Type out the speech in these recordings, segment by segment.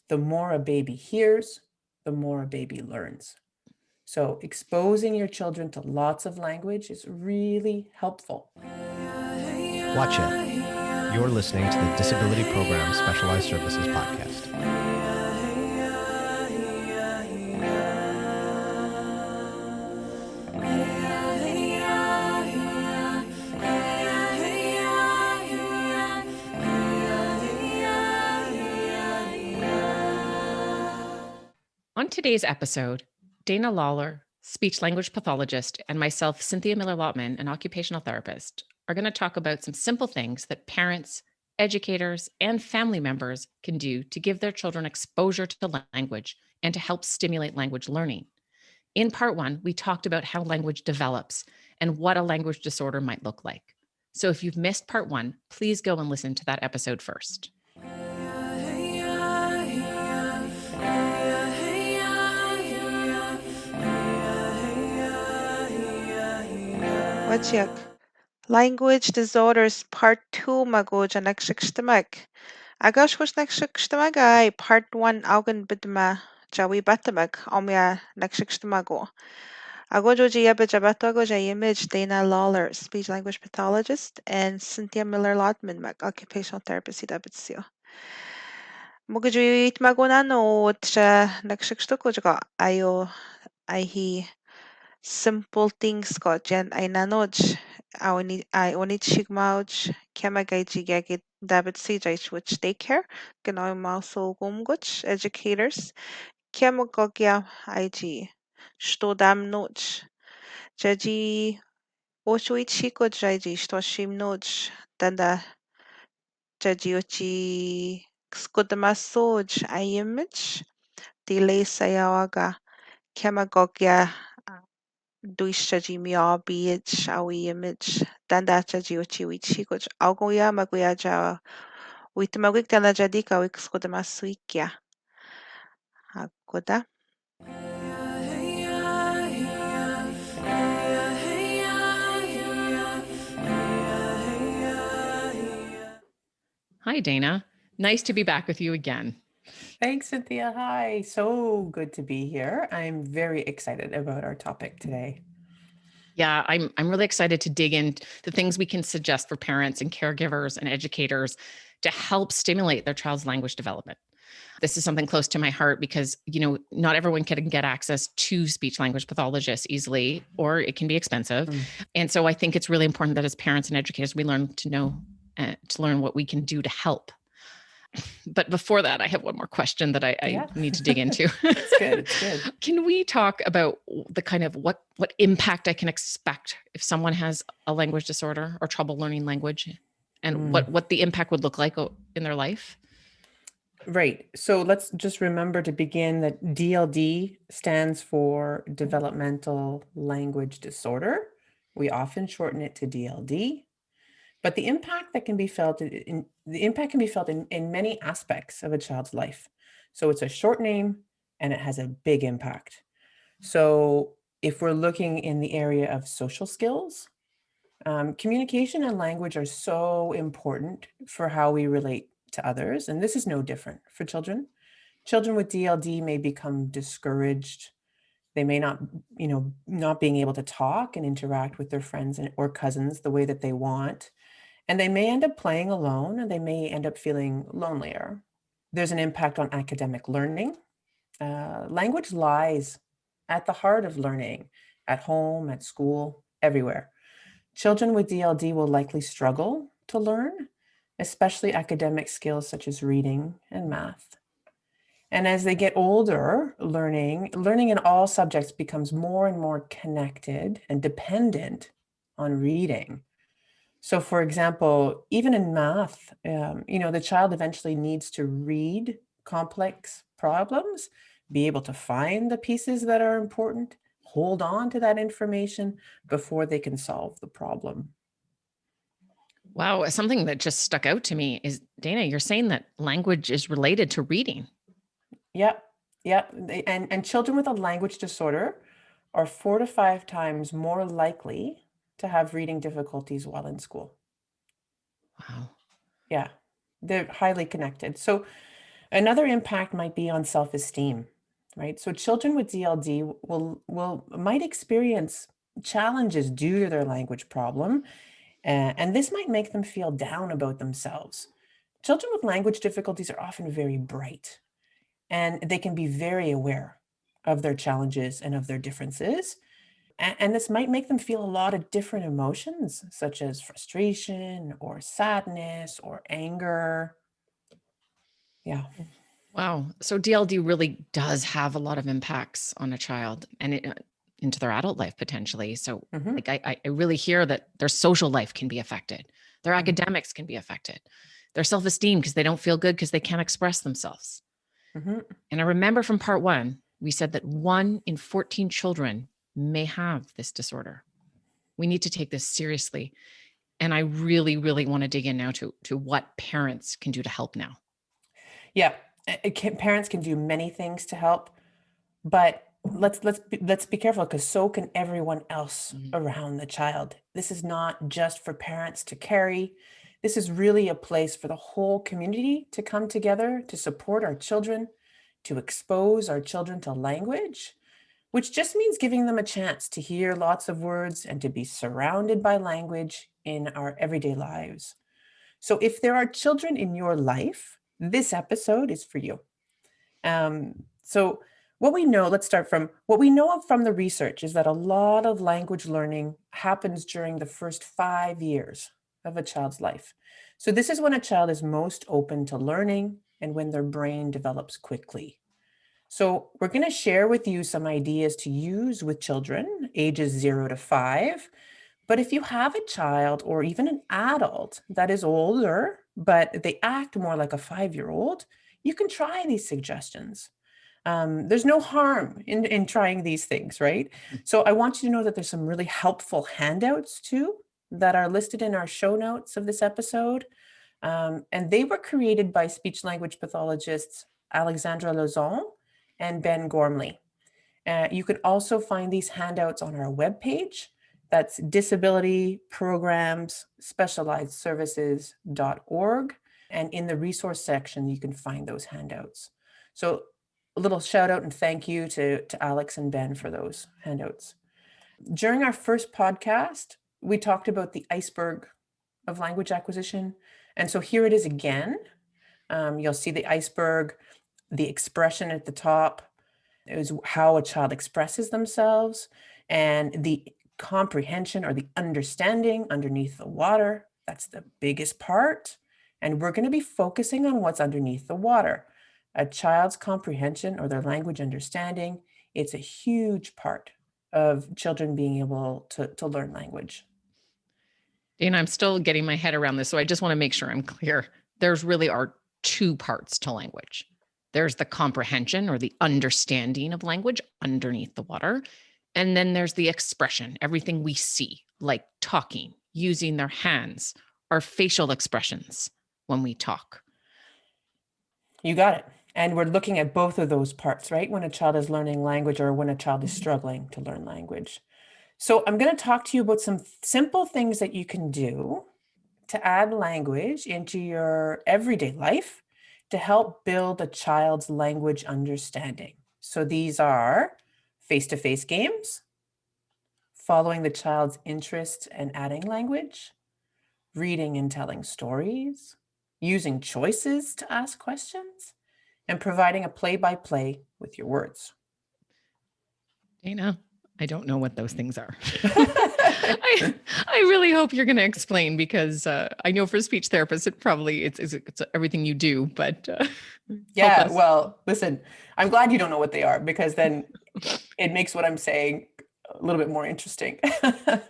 The more a baby hears, the more a baby learns. So exposing your children to lots of language is really helpful. Watch it. You're listening to the Disability Program Specialized Services Podcast. On today's episode, Dana Lawler, speech language pathologist, and myself, Cynthia Miller-Lotman, an occupational therapist, are going to talk about some simple things that parents, educators, and family members can do to give their children exposure to language and to help stimulate language learning. In part one, we talked about how language develops and what a language disorder might look like. So if you've missed part one, please go and listen to that episode first. Wajak. Language Disorders Part 2 magóid an agsigstamag. Agus was nagsigstamag ai Part 1 augan bidma jawi batamag omya nagsigstamago. Agojoji Abijabatagoja image Dana Lawler, speech language pathologist, and Cynthia Miller-Lotman, occupational therapist Idabitsio. Mugajuit magona no nagsigstakojaga ayo he simple things got jen ay nanoj I only chigmauj kemagaiji gagit David CJ which daycare genau also gumguch educators kemagogya IG sto dam noj jaji oshui chico jaji sto shim noj danda jaji ochi skudamasoj I image delay sayawaga kemagogya Duishaji miabich awi image dandacha jiuchi wichikoch augoya maguya ja witamagik dana jadika wixkodamasuikia agoda. Hi, Dana. Nice to be back with you again. Thanks, Cynthia. Hi. So good to be here. I'm very excited about our topic today. Yeah, I'm really excited to dig into the things we can suggest for parents and caregivers and educators to help stimulate their child's language development. This is something close to my heart because, not everyone can get access to speech language pathologists easily, or it can be expensive. And so I think it's really important that as parents and educators, we learn to learn what we can do to help. But before that, I have one more question that I need to dig into. It's good. It's good. Can we talk about the kind of what impact I can expect if someone has a language disorder or trouble learning language, and what the impact would look like in their life? Right. So let's just remember to begin that DLD stands for developmental language disorder. We often shorten it to DLD. But the impact can be felt in many aspects of a child's life. So it's a short name and it has a big impact. So if we're looking in the area of social skills, communication and language are so important for how we relate to others. And this is no different for children. Children with DLD may become discouraged. They may not being able to talk and interact with their friends or cousins the way that they want. And they may end up playing alone, and they may end up feeling lonelier. There's an impact on academic learning. Language lies at the heart of learning, at home, at school, everywhere. Children with DLD will likely struggle to learn, especially academic skills such as reading and math. And as they get older, learning in all subjects becomes more and more connected and dependent on reading. So for example, even in math, the child eventually needs to read complex problems, be able to find the pieces that are important, hold on to that information before they can solve the problem. Wow. Something that just stuck out to me is, Dana, you're saying that language is related to reading. Yep. And children with a language disorder are 4 to 5 times more likely to have reading difficulties while in school. Wow. Yeah, they're highly connected. So Another impact might be on self-esteem, right? So children with DLD might experience challenges due to their language problem, and this might make them feel down about themselves. Children with language difficulties are often very bright, and they can be very aware of their challenges and of their differences. And this might make them feel a lot of different emotions, such as frustration or sadness or anger. Yeah. Wow. So DLD really does have a lot of impacts on a child and into their adult life potentially. So Mhm. like I really hear that their social life can be affected. Their Mhm. academics can be affected. Their self-esteem because they don't feel good because they can't express themselves. Mhm. And I remember from part 1, we said that 1 in 14 children may have this disorder. We need to take this seriously. And I really, really want to dig in now to what parents can do to help now. Yeah, parents can do many things to help, but let's be careful because so can everyone else Mhm. around the child. This is not just for parents to carry. This is really a place for the whole community to come together to support our children, to expose our children to language, which just means giving them a chance to hear lots of words and to be surrounded by language in our everyday lives. So if there are children in your life, this episode is for you. So what we know, let's start from what we know from the research is that a lot of language learning happens during the first 5 years of a child's life. So this is when a child is most open to learning and when their brain develops quickly. So we're going to share with you some ideas to use with children ages 0 to 5. But if you have a child or even an adult that is older, but they act more like a 5-year-old, you can try these suggestions. There's no harm in trying these things, right? So I want you to know that there's some really helpful handouts too that are listed in our show notes of this episode. And they were created by speech language pathologists Alexandra Lozon and Ben Gormley. You can also find these handouts on our webpage. That's disability programs specialized services.org. And in the resource section, you can find those handouts. So a little shout out and thank you to Alex and Ben for those handouts. During our first podcast, we talked about the iceberg of language acquisition. And so here it is again. You'll see the iceberg, the expression at the top is how a child expresses themselves, and the comprehension or the understanding underneath the water. That's the biggest part. And we're going to be focusing on what's underneath the water. A child's comprehension or their language understanding, it's a huge part of children being able to learn language. Dana, I'm still getting my head around this, so I just want to make sure I'm clear. There's really are 2 parts to language. There's the comprehension or the understanding of language underneath the water. And then there's the expression, everything we see, like talking, using their hands, our facial expressions when we talk. You got it. And we're looking at both of those parts, right? When a child is learning language or when a child is struggling to learn language. So I'm going to talk to you about some simple things that you can do to add language into your everyday life to help build a child's language understanding. So these are face-to-face games, following the child's interest and adding language, reading and telling stories, using choices to ask questions, and providing a play-by-play with your words. Dana, I don't know what those things are. I really hope you're going to explain because I know for speech therapists, it's everything you do, but Yeah, us. well, listen, I'm glad you don't know what they are because then it makes what I'm saying a little bit more interesting,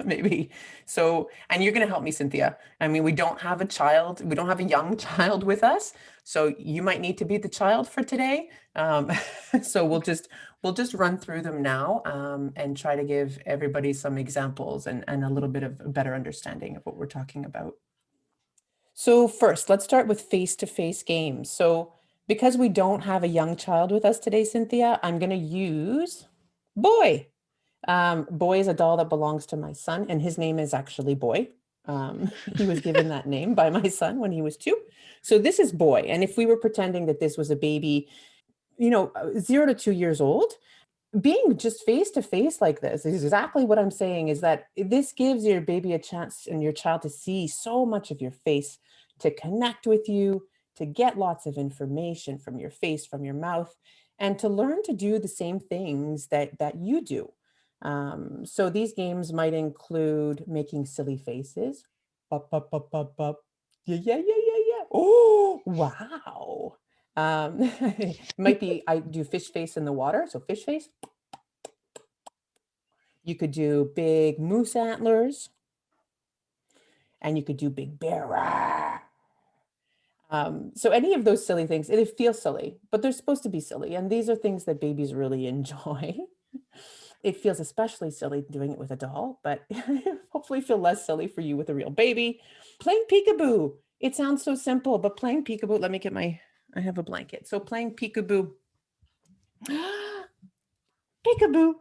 maybe. So, and you're going to help me, Cynthia. I mean, we don't have a young child with us, so you might need to be the child for today. So we'll just run through them now and try to give everybody some examples and a little bit of a better understanding of what we're talking about. So first, let's start with face-to-face games. So because we don't have a young child with us today, Cynthia, I'm going to use Boy. Boy is a doll that belongs to my son, and his name is actually Boy. He was given that name by my son when he was 2. So this is boy. And if we were pretending that this was a baby, 0 to 2 years old, being just face to face like this is exactly what I'm saying, is that this gives your baby a chance and your child to see so much of your face, to connect with you, to get lots of information from your face, from your mouth, and to learn to do the same things that you do. So these games might include making silly faces. Bup, bup, bup, bup, bup. Yeah, yeah, yeah, yeah, yeah. Oh, wow. It might be I do fish face in the water, so fish face. You could do big moose antlers, and you could do big bear. Rah. So any of those silly things, it feels silly, but they're supposed to be silly, and these are things that babies really enjoy. It feels especially silly doing it with a doll, but hopefully feel less silly for you with a real baby. Playing peekaboo. It sounds so simple, but playing peekaboo, let me get I have a blanket. So playing peekaboo. Peekaboo.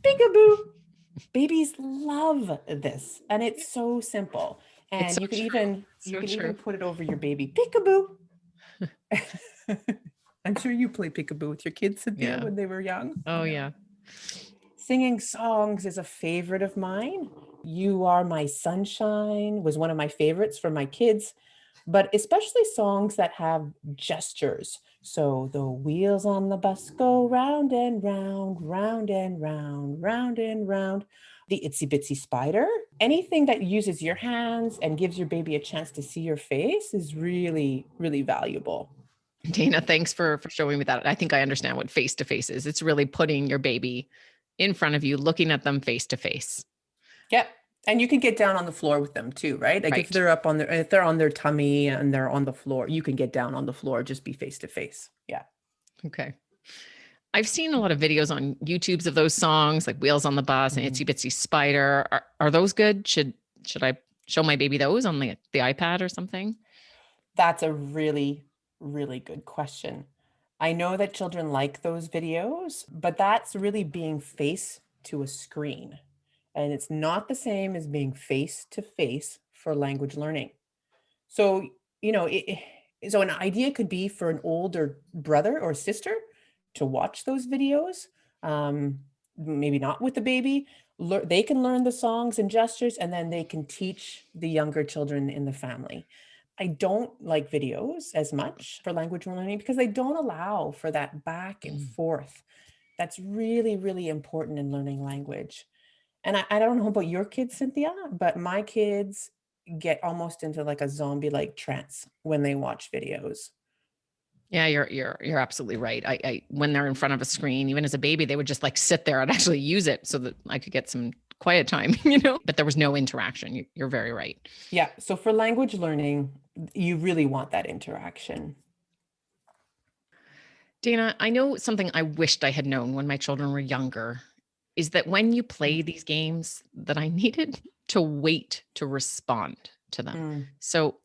Peekaboo. Babies love this, and it's so simple. It's And so you could true. even So true. put it over your baby. Peekaboo. I'm sure you play peekaboo with your kids, Cynthia, Yeah. when they were young. Oh, yeah. Singing songs is a favorite of mine. You Are My Sunshine was one of my favorites for my kids, but especially songs that have gestures. So the wheels on the bus go round and round, round and round, round and round. The Itsy Bitsy Spider. Anything that uses your hands and gives your baby a chance to see your face is really, really valuable. Dana, thanks for showing me that. I think I understand what face to face is. It's really putting your baby in front of you, looking at them face to face. Yep. And you can get down on the floor with them too, right? Like if Right. they're if they're on their tummy and they're on the floor, you can get down on the floor, just be face to face. Yeah. Okay. I've seen a lot of videos on YouTubes of those songs, like Wheels on the Bus and Mhm. Itsy Bitsy Spider. Are those good? Should I show my baby those on the iPad or something? That's a really, really good question. I know that children like those videos, but that's really being face to a screen. And it's not the same as being face to face for language learning. So, so an idea could be for an older brother or sister to watch those videos. Maybe not with the baby. They can learn the songs and gestures, and then they can teach the younger children in the family. I don't like videos as much for language learning because they don't allow for that back and forth. That's really, really important in learning language. And I don't know about your kids, Cynthia, but my kids get almost into like a zombie-like trance when they watch videos. Yeah, you're absolutely right. I when they're in front of a screen, even as a baby, they would just like sit there and actually use it so that I could get some quiet time, but there was no interaction. You're very right. Yeah. So for language learning, you really want that interaction. Dana, I know something I wished I had known when my children were younger is that when you play these games that I needed to wait to respond to them. Mm, So,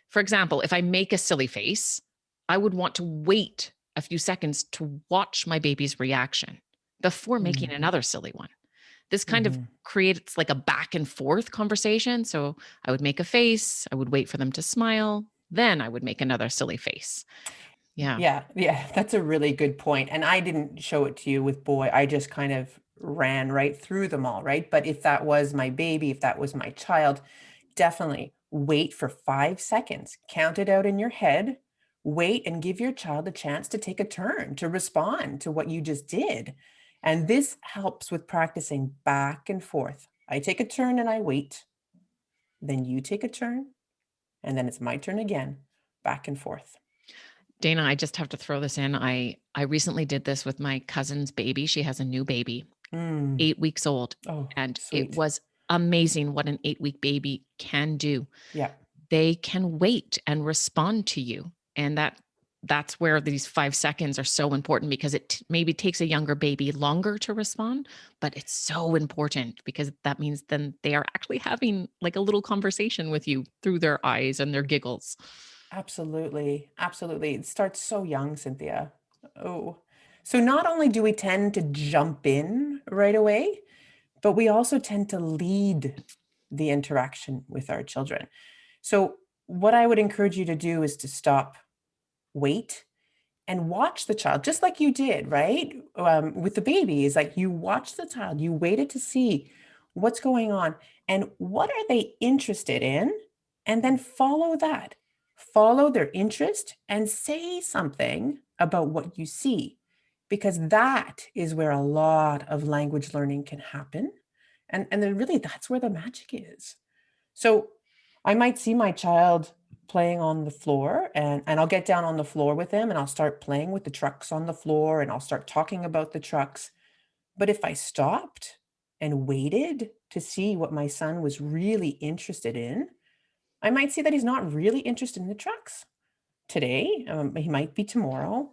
for example, if I make a silly face, I would want to wait a few seconds to watch my baby's reaction before making mm, another silly one. This kind of mhm. creates like a back and forth conversation. So I would make a face, I would wait for them to smile, then I would make another silly face. Yeah. Yeah, yeah, that's a really good point. And I didn't show it to you with boy. I just kind of ran right through them all, right? But if that was my baby, if that was my child, definitely wait for 5 seconds. Count it out in your head. Wait and give your child a chance to take a turn to respond to what you just did. And this helps with practicing back and forth. I take a turn and I wait. Then you take a turn, and then it's my turn again, back and forth. Dana, I just have to throw this in. I recently did this with my cousin's baby. She has a new baby, Mm. 8 weeks old, Oh, and it sweet. was amazing what an 8-week baby can do. Yeah. They can wait and respond to you. And that's where these 5 seconds are so important because it maybe takes a younger baby longer to respond, but it's so important because that means then they are actually having like a little conversation with you through their eyes and their giggles. Absolutely. Absolutely. It starts so young, Cynthia. Oh. So not only do we tend to jump in right away, but we also tend to lead the interaction with our children. So what I would encourage you to do is to stop, wait, and watch the child, just like you did, right? With the baby, is like you watch the child, you waited to see what's going on and what are they interested in, and then follow that. Follow their interest and say something about what you see, because that is where a lot of language learning can happen. And then really that's where the magic is. So I might see my child playing on the floor and I'll get down on the floor with him and I'll start playing with the trucks on the floor and I'll start talking about the trucks. But if I stopped and waited to see what my son was really interested in, I might see that he's not really interested in the trucks today. He might be tomorrow,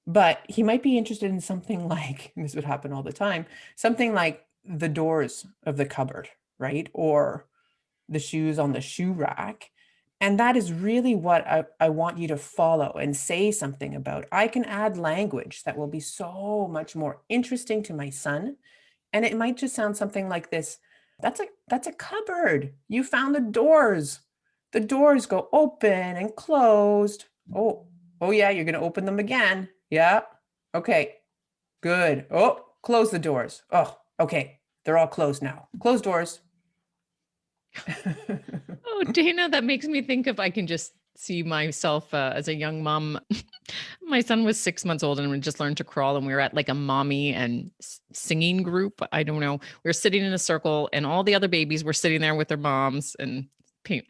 but he might be interested in something like, and this would happen all the time, something like the doors of the cupboard, right? Or the shoes on the shoe rack. And that is really what I want you to follow and say something about. I can add language that will be so much more interesting to my son. And it might just sound something like this. That's a cupboard. You found the doors. The doors go open and closed. Oh yeah, you're gonna open them again. Yeah. Okay. Good. Oh, close the doors. Oh, okay. They're all closed now. Close doors. Oh, Dana, that makes me think if I can just see myself as a young mom. My son was 6 months old and we just learned to crawl, and we were at like a mommy and singing group. I don't know. We were sitting in a circle and all the other babies were sitting there with their moms and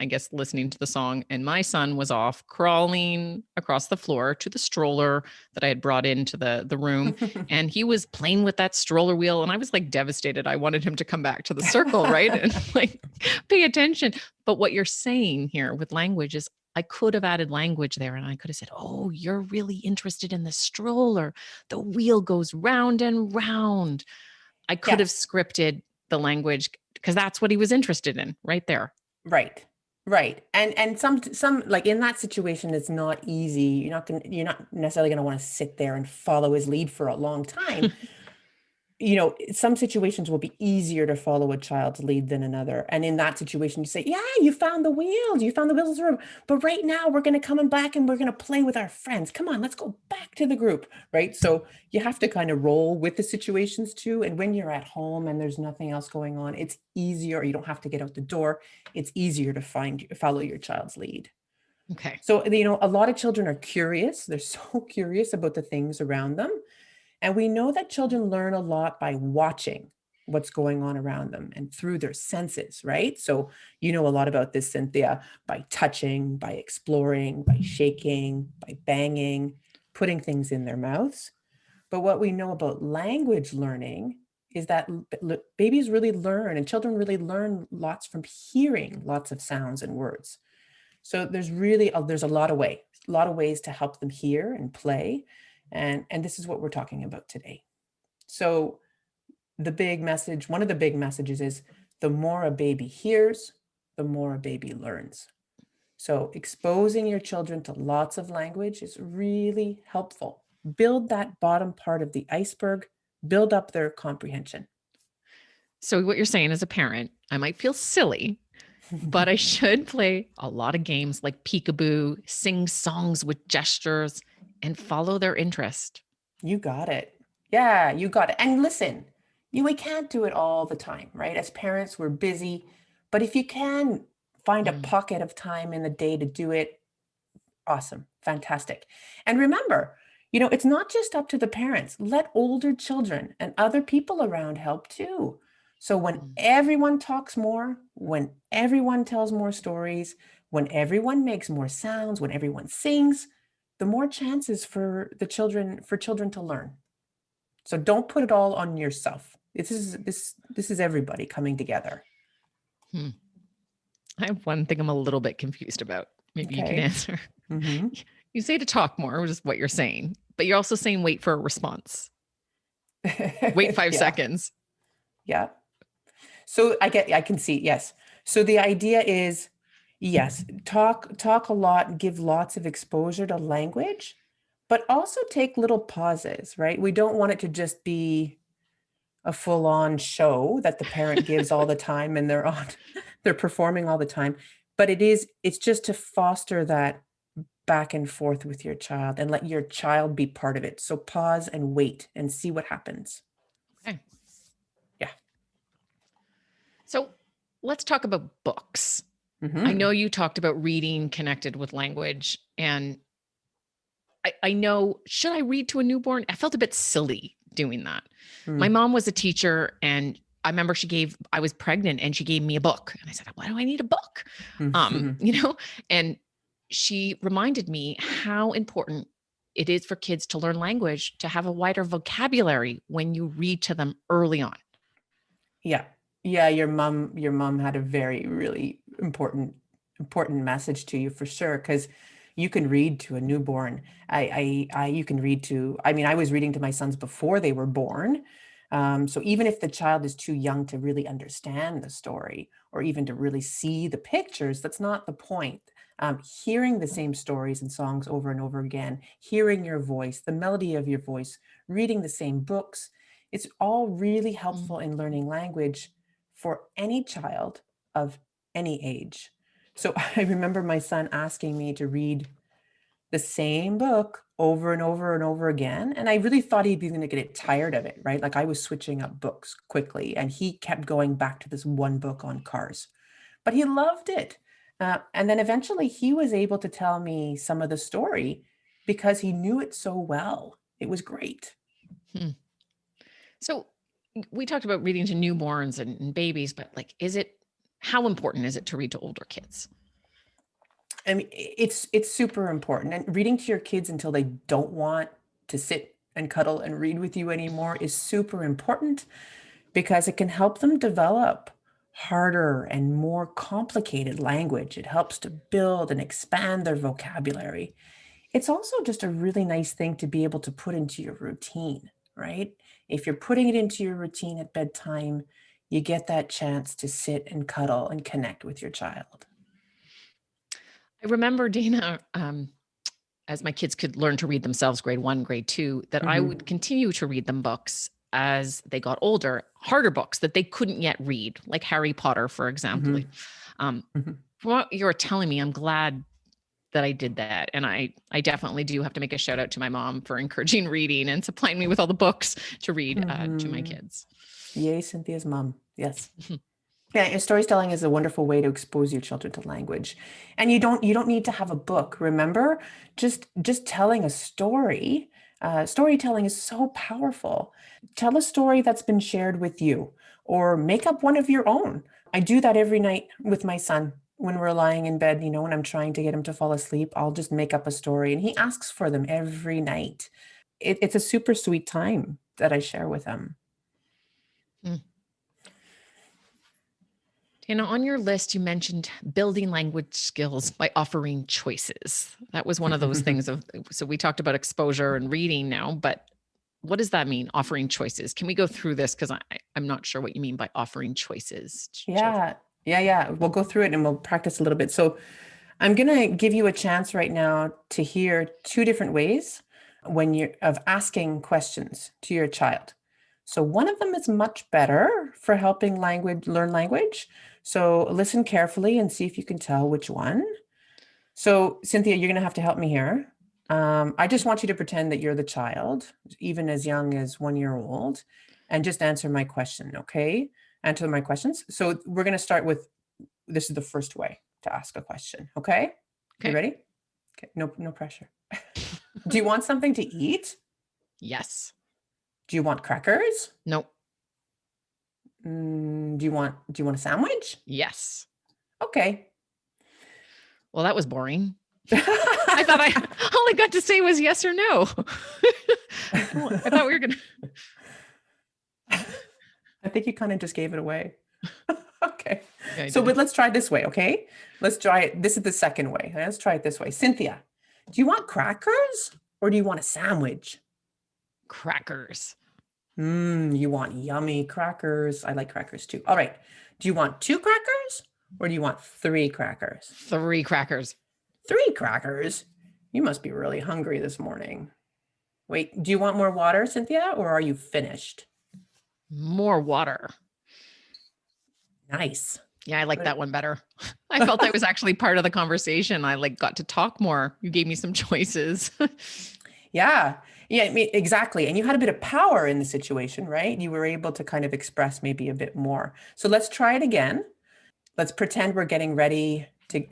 I guess listening to the song. And my son was off crawling across the floor to the stroller that I had brought into the room. And he was playing with that stroller wheel. And I was like devastated. I wanted him to come back to the circle, right? And like pay attention. But what you're saying here with language is I could have added language there and I could have said, oh, you're really interested in the stroller. The wheel goes round and round. I could have Yes. scripted the language because that's what he was interested in right there. Right. Right. And some like in that situation, it's not easy. You're not necessarily gonna want to sit there and follow his lead for a long time. Some situations will be easier to follow a child's lead than another. And in that situation, you say, yeah, you found the wheels. You found the wheels of the room. But right now we're going to come back and we're going to play with our friends. Come on, let's go back to the group. Right. So you have to kind of roll with the situations too. And when you're at home and there's nothing else going on, it's easier. You don't have to get out the door. It's easier to follow your child's lead. Okay. So, a lot of children are curious. They're so curious about the things around them. And we know that children learn a lot by watching what's going on around them and through their senses, right? So you know a lot about this, Cynthia, by touching, by exploring, by shaking, by banging, putting things in their mouths. But what we know about language learning is that babies really learn and children really learn lots from hearing lots of sounds and words. So there's a lot of ways to help them hear and play. And this is what we're talking about today. So one of the big messages is the more a baby hears, the more a baby learns. So exposing your children to lots of language is really helpful. Build that bottom part of the iceberg, build up their comprehension. So what you're saying as a parent, I might feel silly, but I should play a lot of games like peekaboo, sing songs with gestures, and follow their interest. You got it. Yeah, you got it. And listen, we can't do it all the time, right? As parents, we're busy. But if you can find a pocket of time in the day to do it, awesome, fantastic. And remember, it's not just up to the parents. Let older children and other people around help too. So when everyone talks more, when everyone tells more stories, when everyone makes more sounds, when everyone sings, the more chances for children to learn. So don't put it all on yourself. This is everybody coming together. I have one thing I'm a little bit confused about. Maybe you can Okay. answer. Mm-hmm. You say to talk more, which is what you're saying, but you're also saying wait for a response. Wait 5 Yeah. seconds. Yeah. So I can see, yes. So the idea is, yes, talk a lot, give lots of exposure to language, but also take little pauses, right? We don't want it to just be a full-on show that the parent gives all the time and they're performing all the time. But it's just to foster that back and forth with your child and let your child be part of it. So pause and wait and see what happens. Okay. Yeah. So let's talk about books. I Mhm. know you talked about reading connected with language, and I know, should I read to a newborn? I felt a bit silly doing that. My Mm. mom was a teacher, and I remember I was pregnant and she gave me a book. And I said, why do I need a book? Mhm. You know, and she reminded me how important it is for kids to learn language, to have a wider vocabulary when you read to them early on. Yeah. Yeah, your mom had a very really important message to you for sure, because you can read to a newborn. You can read to, I mean, I was reading to my sons before they were born. So even if the child is too young to really understand the story or even to really see the pictures, that's not the point. Hearing the same stories and songs over and over again, hearing your voice, the melody of your voice, reading the same books, it's all really Mm. helpful in learning language for any child of any age. So I remember my son asking me to read the same book over and over and over again. And I really thought he'd be going to get tired of it, right? Like I was switching up books quickly, and he kept going back to this one book on cars, but he loved it. And then eventually he was able to tell me some of the story because he knew it so well. It was great. Hmm. So we talked about reading to newborns and babies, but like, how important is it to read to older kids? I mean, it's super important. And reading to your kids until they don't want to sit and cuddle and read with you anymore is super important because it can help them develop harder and more complicated language. It helps to build and expand their vocabulary. It's also just a really nice thing to be able to put into your routine, right? If you're putting it into your routine at bedtime, you get that chance to sit and cuddle and connect with your child. I remember, Dana, as my kids could learn to read themselves, grade 1, grade 2, that I Mhm. would continue to read them books as they got older, harder books that they couldn't yet read, like Harry Potter, for example. Mhm. Um, Mhm. from what you're telling me, I'm glad that I did that. And I definitely do have to make a shout out to my mom for encouraging reading and supplying me with all the books to read to my Mhm. kids. Yay, Cynthia's mom. Yes. Yeah, and storytelling is a wonderful way to expose your children to language. And you don't need to have a book. Remember, just telling a story. Storytelling is so powerful. Tell a story that's been shared with you, or make up one of your own. I do that every night with my son when we're lying in bed. When I'm trying to get him to fall asleep, I'll just make up a story, and he asks for them every night. It's a super sweet time that I share with him. Mm. Dana, on your list, you mentioned building language skills by offering choices. That was one of those things so we talked about exposure and reading now, but what does that mean, offering choices? Can we go through this? Because I'm not sure what you mean by offering choices to children. Yeah, yeah. We'll go through it and we'll practice a little bit. So I'm going to give you a chance right now to hear two different ways when you're of asking questions to your child. So one of them is much better for helping learn language. So listen carefully and see if you can tell which one. So Cynthia, you're going to have to help me here. I just want you to pretend that you're the child, even as young as 1 year old, and just answer my question, okay? Answer my questions. So we're going to start with, this is the first way to ask a question, okay? You Okay. ready? Okay, no pressure. Do you want something to eat? Yes. Do you want crackers? Nope. Do you want a sandwich? Yes. Okay. Well, that was boring. I thought all I got to say was yes or no. I thought we were going to. I think you kind of just gave it away. Okay. Yeah, I So, did. but let's try this way, okay? Let's try it. This is the second way. Let's try it this way. Cynthia, do you want crackers or do you want a sandwich? Crackers. You want yummy crackers. I like crackers too. All right. Do you want 2 crackers or do you want 3 crackers? 3 crackers. 3 crackers? You must be really hungry this morning. Wait, do you want more water, Cynthia, or are you finished? More water. Nice. Yeah, I like Good. that one better. I felt I was actually part of the conversation. I like got to talk more. You gave me some choices. Yeah. Yeah, I mean, exactly. And you had a bit of power in the situation, right? You were able to kind of express maybe a bit more. So let's try it again. Let's pretend we're getting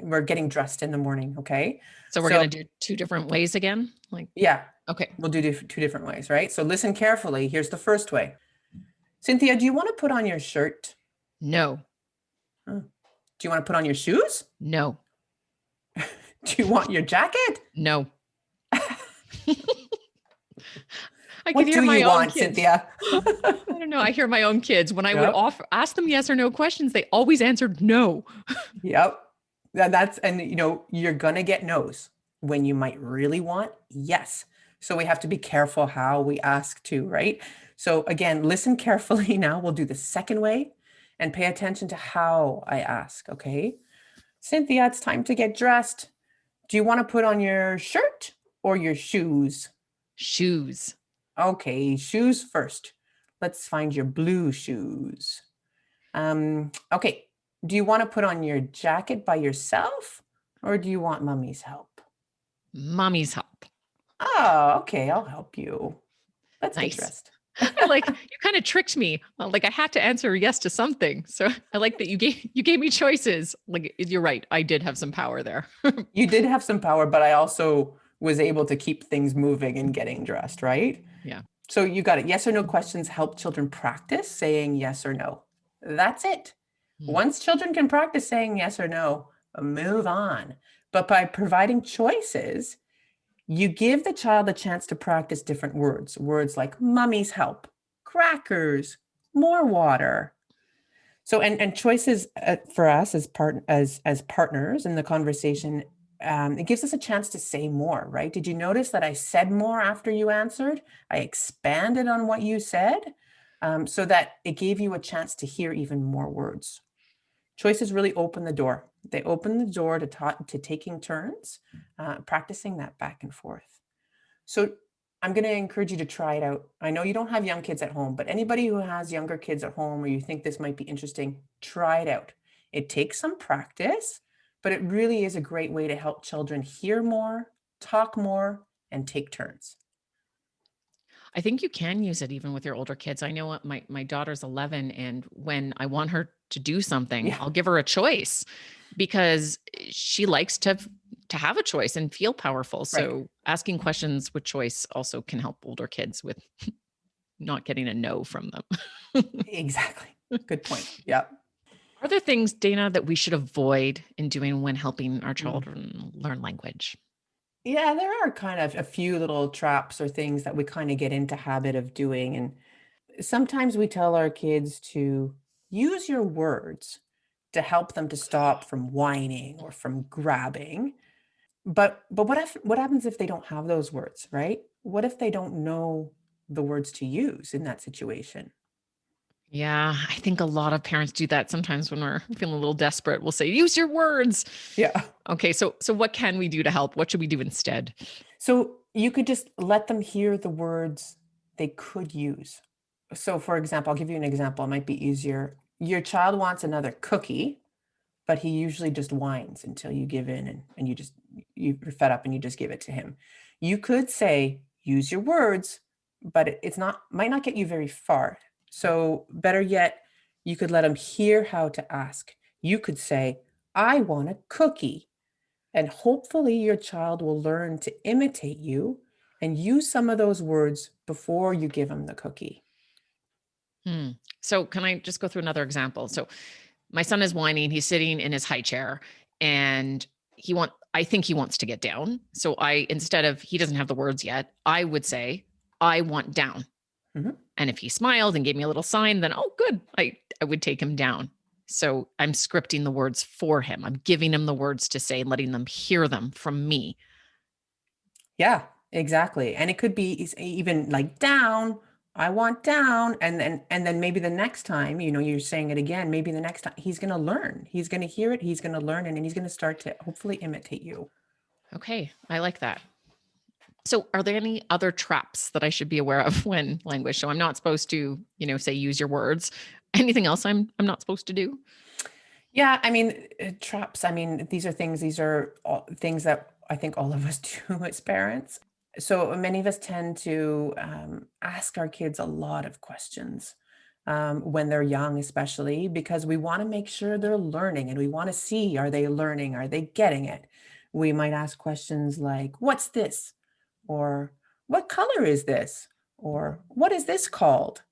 we're getting dressed in the morning. Okay. So we're So going to do two different ways again. Like, yeah, okay. we'll do two different ways, right? So listen carefully. Here's the first way. Cynthia, do you want to put on your shirt? No, Oh. Do you want to put on your shoes? no, Do you want your jacket? no. I What can hear do my you own want, kids. Cynthia? I don't know. I hear my own kids. When I would Yep. ask them yes or no questions, they always answered no. Yep. And you're gonna get no's when you might really want yes. So we have to be careful how we ask too, right? So again, listen carefully now. We'll do the second way and pay attention to how I ask, okay? Cynthia, it's time to get dressed. Do you want to put on your shirt or your shoes? Shoes. Okay, shoes first. Let's find your blue shoes. Okay, do you want to put on your jacket by yourself or do you want mommy's help? Mommy's help. Oh, okay, I'll help you. Let's Nice. get dressed. I like you kind of tricked me. Like I had to answer yes to something. So I like that you gave me choices. Like you're right. I did have some power there. You did have some power, but I also was able to keep things moving and getting dressed, right? Yeah. So you got it. Yes or no questions help children practice saying yes or no. That's it. Once children can practice saying yes or no, move on. But by providing choices, you give the child a chance to practice different words like mummy's help, crackers, more water. So, and choices for us as partners in the conversation, it gives us a chance to say more, right? Did you notice that I said more after you answered? I expanded on what you said, so that it gave you a chance to hear even more words. Choices really open the door. They open the door to taking turns, practicing that back and forth. So I'm going to encourage you to try it out. I know you don't have young kids at home, but anybody who has younger kids at home or you think this might be interesting, try it out. It takes some practice, but it really is a great way to help children hear more, talk more, and take turns. I think you can use it even with your older kids. I know what my daughter's 11, and when I want her to do something, Yeah. I'll give her a choice because she likes to have a choice and feel powerful. So asking questions with choice also can help older kids with not getting a no from them. Exactly. Good point. Yeah. Are there things, Dana, that we should avoid in doing when helping our children learn language? Yeah, there are kind of a few little traps or things that we kind of get into habit of doing. And sometimes we tell our kids to use your words to help them to stop from whining or from grabbing. But what happens if they don't have those words, right? What if they don't know the words to use in that situation? Yeah, I think a lot of parents do that sometimes when we're feeling a little desperate. We'll say, use your words. Yeah. Okay, so what can we do to help? What should we do instead? So you could just let them hear the words they could use. So for example, I'll give you an example. It might be easier. Your child wants another cookie, but he usually just whines until you give in and you're fed up and you just give it to him. You could say, use your words, but it's not might not get you very far. So better yet, you could let him hear how to ask. You could say, I want a cookie. And hopefully your child will learn to imitate you and use some of those words before you give him the cookie. So can I just go through another example? So my son is whining. He's sitting in his high chair and I think he wants to get down. So instead of, he doesn't have the words yet, I would say, I want down. Mhm. And if he smiled and gave me a little sign, then, oh, good. I would take him down. So I'm scripting the words for him. I'm giving him the words to say, letting them hear them from me. Yeah, exactly. And it could be even like down, I want down. And then maybe the next time, you're saying it again, maybe the next time he's going to learn, he's going to hear it, he's going to learn, and then he's going to start to hopefully imitate you. Okay. I like that. So are there any other traps that I should be aware of when language? So I'm not supposed to, say use your words. Anything else I'm not supposed to do? Yeah, I mean, traps. I mean, these are all things that I think all of us do as parents. So many of us tend to ask our kids a lot of questions when they're young, especially because we want to make sure they're learning and we want to see, are they learning? Are they getting it? We might ask questions like, what's this? Or what color is this? Or what is this called?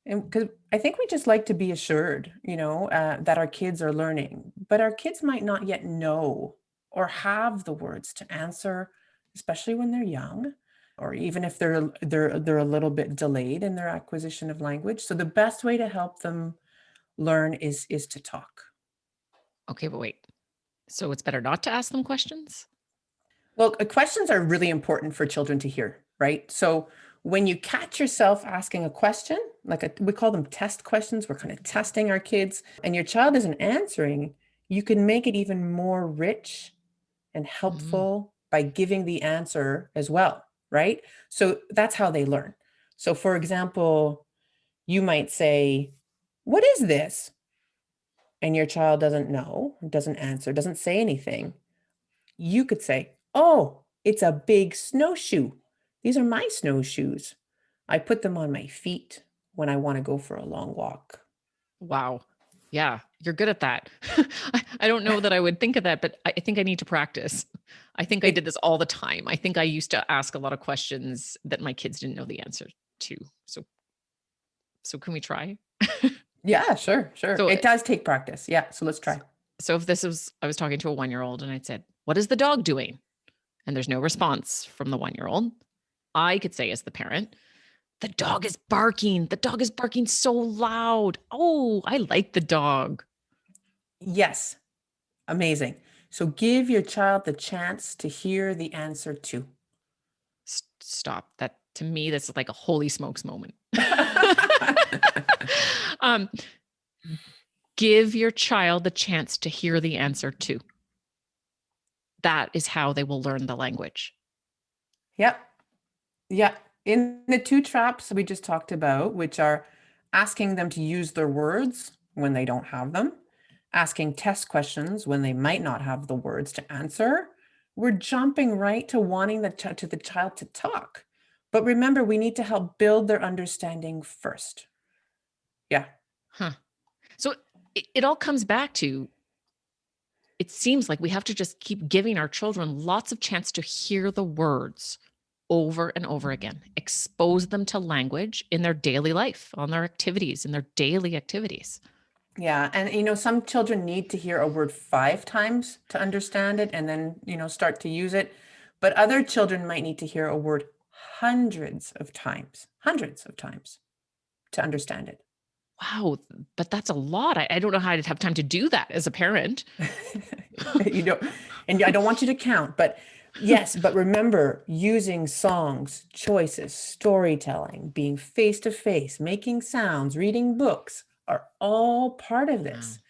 And because I think we just like to be assured, that our kids are learning, but our kids might not yet know or have the words to answer, especially when they're young, or even if they're a little bit delayed in their acquisition of language. So the best way to help them learn is to talk. Okay, but wait. So it's better not to ask them questions? Well, questions are really important for children to hear, right? So when you catch yourself asking a question, we call them test questions, we're kind of testing our kids, and your child isn't answering, you can make it even more rich and Mm, helpful by giving the answer as well, right? So that's how they learn. So, for example, you might say, "What is this?" And your child doesn't know, doesn't answer, doesn't say anything. You could say, "Oh, it's a big snowshoe. These are my snowshoes. I put them on my feet when I want to go for a long walk." wow. Yeah, you're good at that. I don't know that I would think of that, but I think I need to practice. I think I It, did this all the time. I think I used to ask a lot of questions that my kids didn't know the answer to. So can we try? yeah, sure, sure. So It does take practice. Yeah, so let's try. so if I was talking to a 1-year-old and I said, "What is the dog doing?" And there's no response from the 1-year-old, I could say as the parent, "The dog is barking. The dog is barking so loud. Oh, I like the dog." Yes, amazing. So give your child the chance to hear the answer too. Stop. That to me, that's like a holy smokes moment. um, give your child the chance to hear the answer too. That is how they will learn the language. Yep. Yeah. In the two traps we just talked about, which are asking them to use their words when they don't have them, asking test questions when they might not have the words to answer, we're jumping right to wanting the child to talk. But remember, we need to help build their understanding first. Yeah. Huh. So it all comes back to it seems like we have to just keep giving our children lots of chance to hear the words over and over again, expose them to language in their daily life, on their activities, in their daily activities. Yeah. And, some children need to hear a word 5 times to understand it and then, start to use it. But other children might need to hear a word hundreds of times to understand it. Wow, but that's a lot. I don't know how I'd have time to do that as a parent. You don't, and I don't want you to count, but yes, but remember using songs, choices, storytelling, being face to face, making sounds, reading books are all part of Wow. this.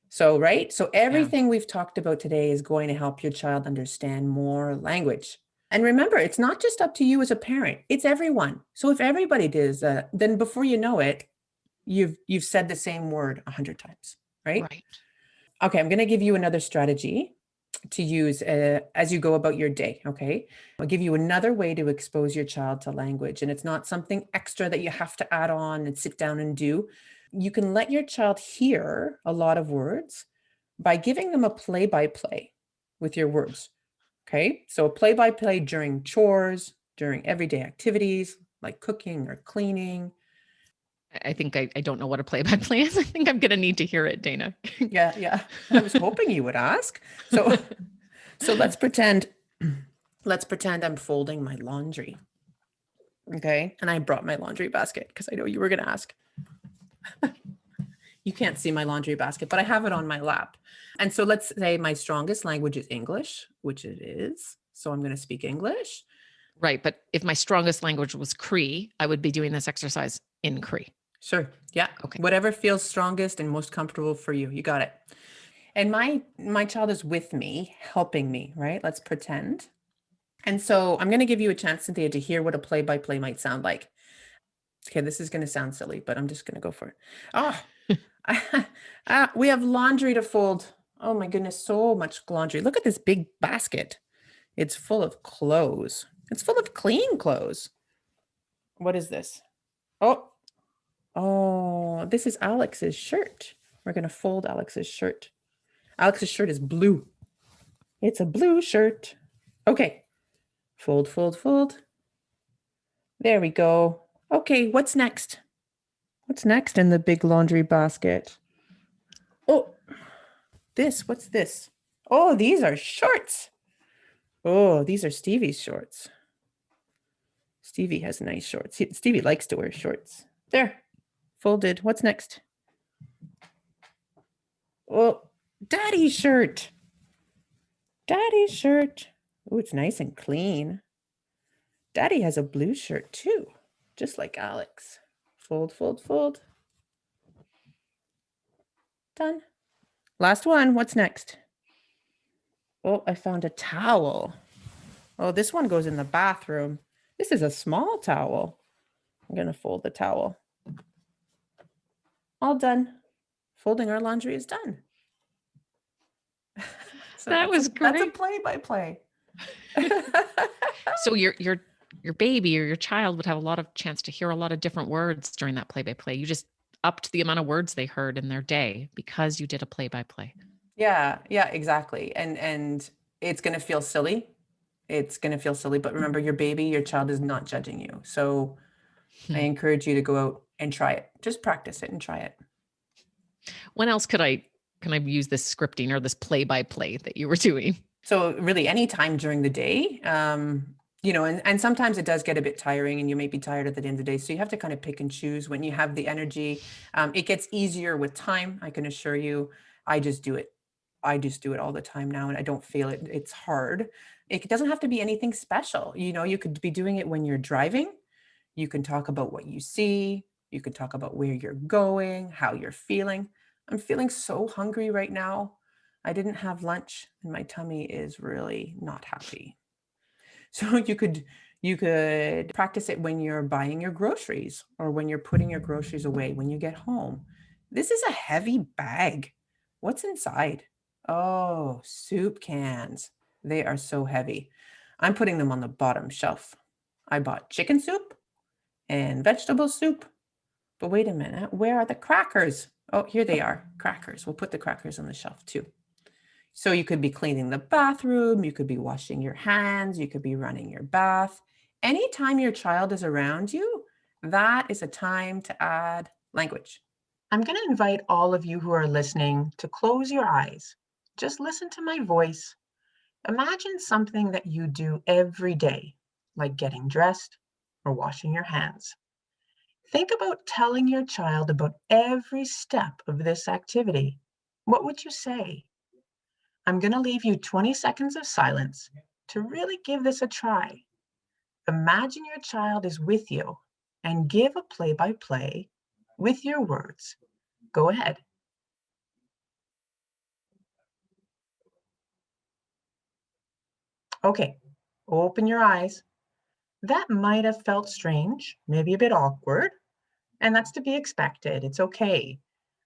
So, right? So Yeah. everything we've talked about today is going to help your child understand more language. And remember, it's not just up to you as a parent, it's everyone. So if everybody does that, then before you know it, you've said the same word 100 times, right? Right. Okay, I'm going to give you another strategy to use as you go about your day. Okay. I'll give you another way to expose your child to language. And it's not something extra that you have to add on and sit down and do. You can let your child hear a lot of words by giving them a play by play with your words. Okay. So a play by play during chores, during everyday activities like cooking or cleaning. I think I don't know what a play-by-play is. I think I'm gonna need to hear it, Dana. Yeah. Yeah. I was hoping you would ask. So, so let's pretend I'm folding my laundry. Okay. And I brought my laundry basket because I know you were going to ask. You can't see my laundry basket, but I have it on my lap. And so let's say my strongest language is English, which it is. So I'm going to speak English. Right, but if my strongest language was Cree, I would be doing this exercise in Cree. Sure. Yeah. Okay. Whatever feels strongest and most comfortable for you. You got it. And my child is with me, helping me, right? Let's pretend. And so I'm going to give you a chance, Cynthia, to hear what a play-by-play might sound like. Okay, this is going to sound silly, but I'm just going to go for it. Oh, we have laundry to fold. Oh my goodness, so much laundry. Look at this big basket. It's full of clothes. It's full of clean clothes. What is this? Oh, this is Alex's shirt. We're going to fold Alex's shirt. Alex's shirt is blue. It's a blue shirt. Okay. Fold, fold, fold. There we go. Okay, what's next? What's next in the big laundry basket? Oh, what's this? Oh, these are shorts. Oh, these are Stevie's shorts. Stevie has nice shorts. Stevie likes to wear shorts. There, folded. What's next? Oh, Daddy's shirt. Daddy's shirt. Oh, it's nice and clean. Daddy has a blue shirt too, just like Alex. Fold, fold, fold. Done. Last one. What's next? Oh, I found a towel. Oh, this one goes in the bathroom. This is a small towel. I'm going to fold the towel. All done. Folding our laundry is done. So That was great. That's a play-by-play. So your baby or your child would have a lot of chance to hear a lot of different words during that play-by-play. You just upped the amount of words they heard in their day because you did a play-by-play. Yeah, exactly. And it's going to feel silly. It's going to feel silly, but remember, your baby, your child is not judging you. So I encourage you to go out and try it. Just practice it and try it. When else can I use this scripting or this play-by-play that you were doing? So really any time during the day, and sometimes it does get a bit tiring and you may be tired at the end of the day. So you have to kind of pick and choose when you have the energy. It gets easier with time. I can assure you, I just do it all the time now and I don't feel it. It's hard. It doesn't have to be anything special. You could be doing it when you're driving. You can talk about what you see. You can talk about where you're going, how you're feeling. I'm feeling so hungry right now. I didn't have lunch and my tummy is really not happy. So you could practice it when you're buying your groceries or when you're putting your groceries away when you get home. This is a heavy bag. What's inside? Oh, soup cans. They are so heavy. I'm putting them on the bottom shelf. I bought chicken soup and vegetable soup. But wait a minute, where are the crackers? Oh, here they are, crackers. We'll put the crackers on the shelf too. So you could be cleaning the bathroom, you could be washing your hands, you could be running your bath. Anytime your child is around you, that is a time to add language. I'm going to invite all of you who are listening to close your eyes. Just listen to my voice. Imagine something that you do every day, like getting dressed or washing your hands. Think about telling your child about every step of this activity. What would you say? I'm going to leave you 20 seconds of silence to really give this a try. Imagine your child is with you and give a play-by-play with your words. Go ahead. Okay, open your eyes. That might have felt strange, maybe a bit awkward, and that's to be expected. It's okay.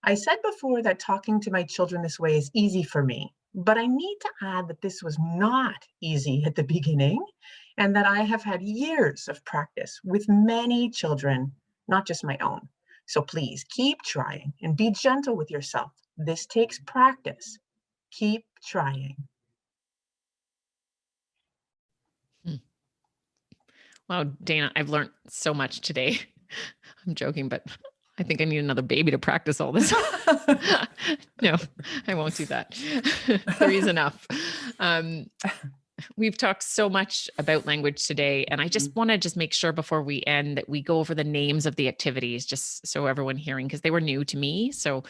I said before that talking to my children this way is easy for me, but I need to add that this was not easy at the beginning and that I have had years of practice with many children, not just my own. So please keep trying and be gentle with yourself. This takes practice. Keep trying. Wow, Dana, I've learned so much today. I'm joking, but I think I need another baby to practice all this. No, I won't do that. 3 is enough. We've talked so much about language today, and I just want to make sure before we end that we go over the names of the activities, just so everyone hearing, because they were new to me. So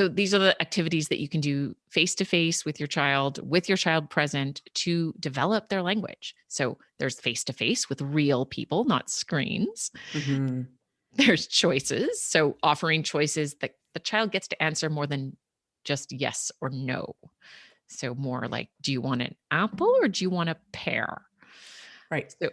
these are the activities that you can do face-to-face with your child present to develop their language. So there's face-to-face with real people, not screens. Mm-hmm. There's choices. So offering choices that the child gets to answer more than just yes or no. So more like, do you want an apple or do you want a pear? Right. So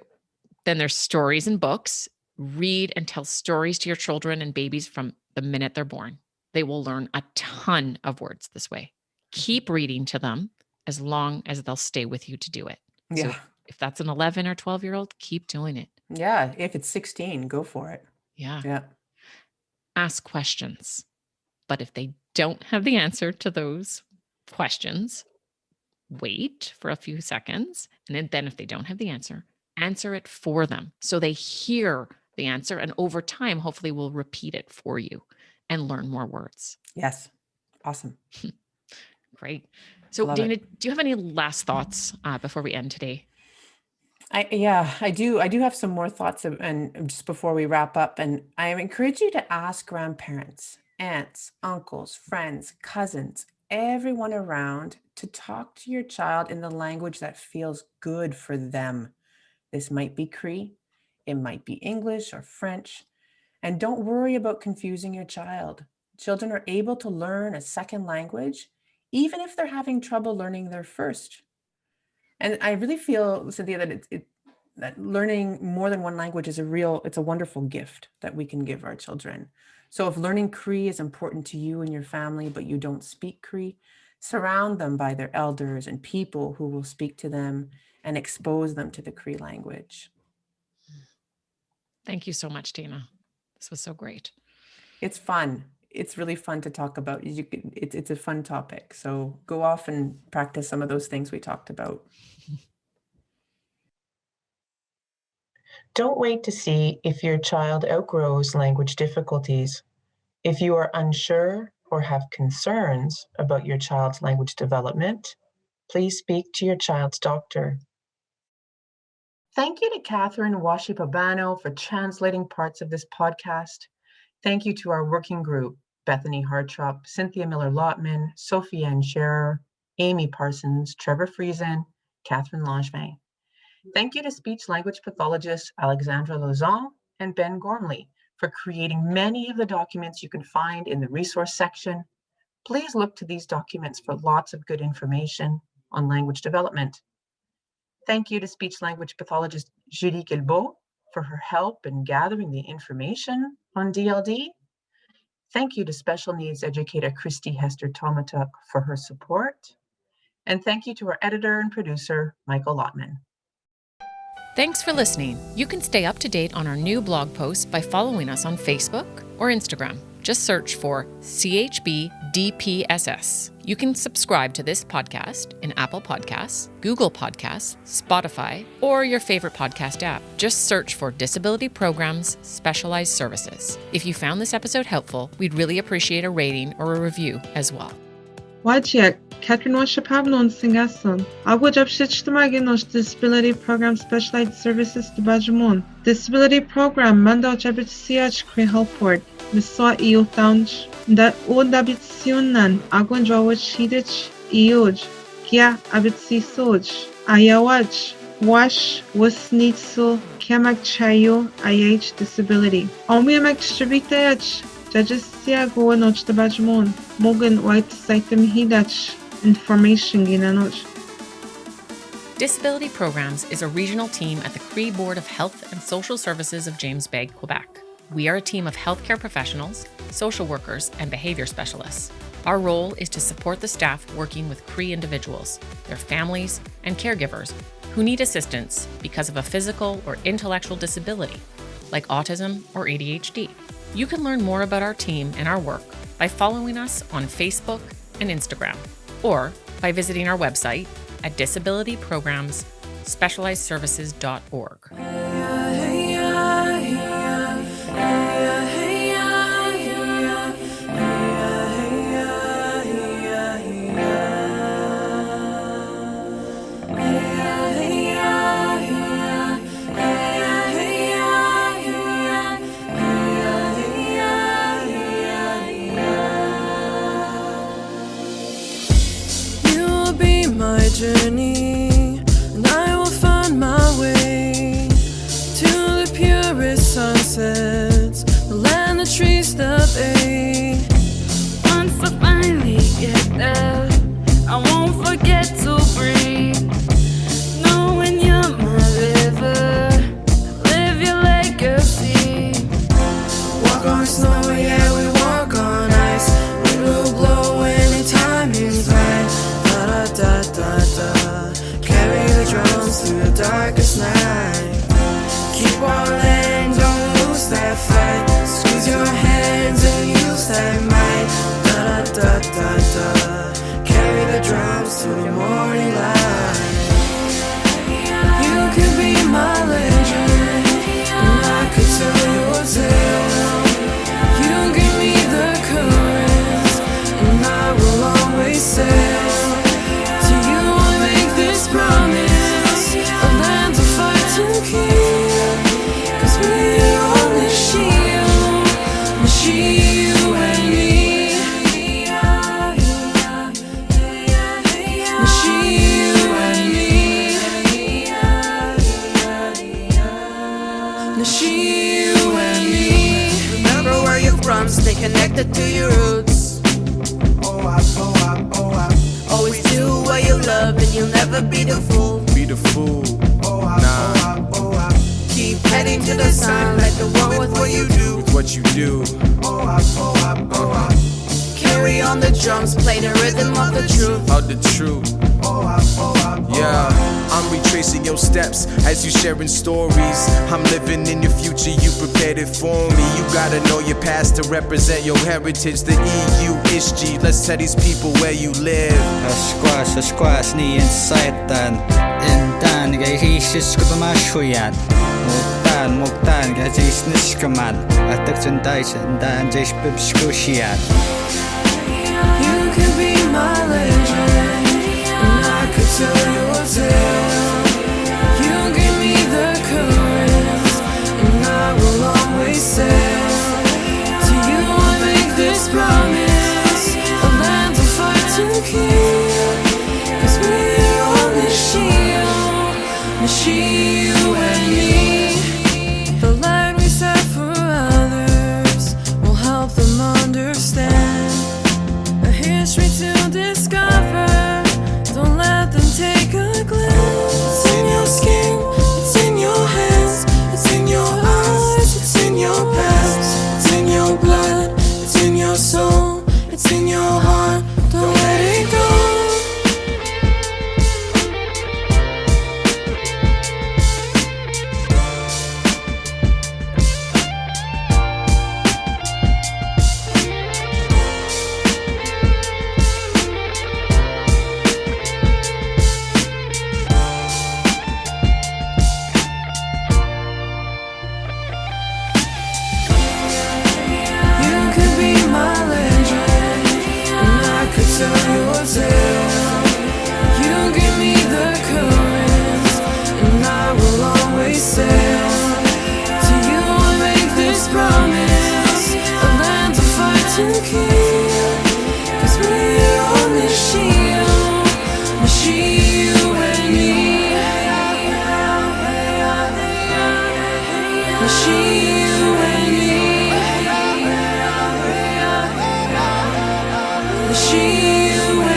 then there's stories and books. Read and tell stories to your children and babies from the minute they're born. They will learn a ton of words this way. Keep reading to them as long as they'll stay with you to do it. So Yeah. if that's an 11 or 12-year-old, keep doing it. Yeah. If it's 16, go for it. Yeah. Yeah. Ask questions. But if they don't have the answer to those questions, wait for a few seconds. And then if they don't have the answer it for them. So they hear the answer. And over time, hopefully we'll repeat it for you and learn more words. Yes. Awesome. Great. So Love Dana, it. do you have any last thoughts before we end today? I do. I do have some more thoughts and just before we wrap up, and I encourage you to ask grandparents, aunts, uncles, friends, cousins, everyone around to talk to your child in the language that feels good for them. This might be Cree, it might be English or French, and don't worry about confusing your child. Children are able to learn a second language, even if they're having trouble learning their first. And I really feel, Cynthia, that that learning more than one language is it's a wonderful gift that we can give our children. So if learning Cree is important to you and your family, but you don't speak Cree, surround them by their elders and people who will speak to them and expose them to the Cree language. Thank you so much, Dana. This was so great. It's fun. It's really fun to talk about. It's a fun topic. So go off and practice some of those things we talked about. Don't wait to see if your child outgrows language difficulties. If you are unsure or have concerns about your child's language development, please speak to your child's doctor. Thank you to Catherine Washipabano for translating parts of this podcast. Thank you to our working group, Bethany Hartrop, Cynthia Miller-Lotman, Sophie Ann Scherer, Amy Parsons, Trevor Friesen, Catherine Langevin. Thank you to speech language pathologists Alexandra Lauzon and Ben Gormley for creating many of the documents you can find in the resource section. Please look to these documents for lots of good information on language development. Thank you to speech language pathologist Julie Guilbeault for her help in gathering the information on DLD. Thank you to special needs educator Christy Hester Tomatuk for her support. And thank you to our editor and producer, Michael Lotman. Thanks for listening. You can stay up to date on our new blog posts by following us on Facebook or Instagram. Just search for CHB DPSS. You can subscribe to this podcast in Apple Podcasts, Google Podcasts, Spotify, or your favorite podcast app. Just search for Disability Programs Specialized Services. If you found this episode helpful, we'd really appreciate a rating or a review as well. Wajciech, Catherine Washapavnon Singason. Agwajabshich nos Disability Program Specialized Services to Bajamon. Disability Program Manda Jabit Siach Krihelport. Miswa Eo Townch. That O Dabit Siunan. Agwan Jawach Hidich. Eoj. Kia Abit Sisoj. Ayawach. Wash Wasnitsu. Kiamak Chayo. IH Disability. Omiamak Shabitach. Jajastia goa noch de bajmon. Mogan white saitem hidach. Information ginanoch. Disability Programs is a regional team at the Cree Board of Health and Social Services of James Bay, Quebec. We are a team of healthcare professionals, social workers, and behavior specialists. Our role is to support the staff working with Cree individuals, their families, and caregivers who need assistance because of a physical or intellectual disability, like autism or ADHD. You can learn more about our team and our work by following us on Facebook and Instagram, or by visiting our website at disabilityprogramsspecializedservices.org. Journey, and I will find my way to the purest sunsets, the land the trees that bay. Once I finally get there, I won't forget to breathe, knowing you're my river. she, you and me. Remember where you're from, stay connected to your roots. Always do what you love and you'll never be the fool. Be the fool. Nah. Keep heading to the sun like the one with what you do. With what you do. Carry on the drums, play the rhythm of the truth. Of the truth. Yeah, I'm retracing your steps as you sharing stories. I'm living in your future, you prepared it for me. You gotta know your past to represent your heritage. The EU is G, let's tell these people where you live. Squash ni insaitan Intan gay hisis ko tumashuyan Muktan gay jisnis kaman Atak sunday sandan jais pibskushian. You can be my legend, and I could tell your tale. You give me the current, and I will always sail. To you I make this promise, a land to fight to kill. 'Cause we're on the shield, you and me. The light we set for others will help them understand. A history to discover, don't let them take a glance. It's in your skin, it's in your hands, it's in your eyes, it's in your past, it's in your blood, it's in your soul, it's in your heart, don't let it go. You could be my legend, and I could tell your tale. You give me the current, and I will always sail. To you I make this promise, a land to fight to kill. 'Cause we're on the shield, you and me. She, you and me. She, you and me.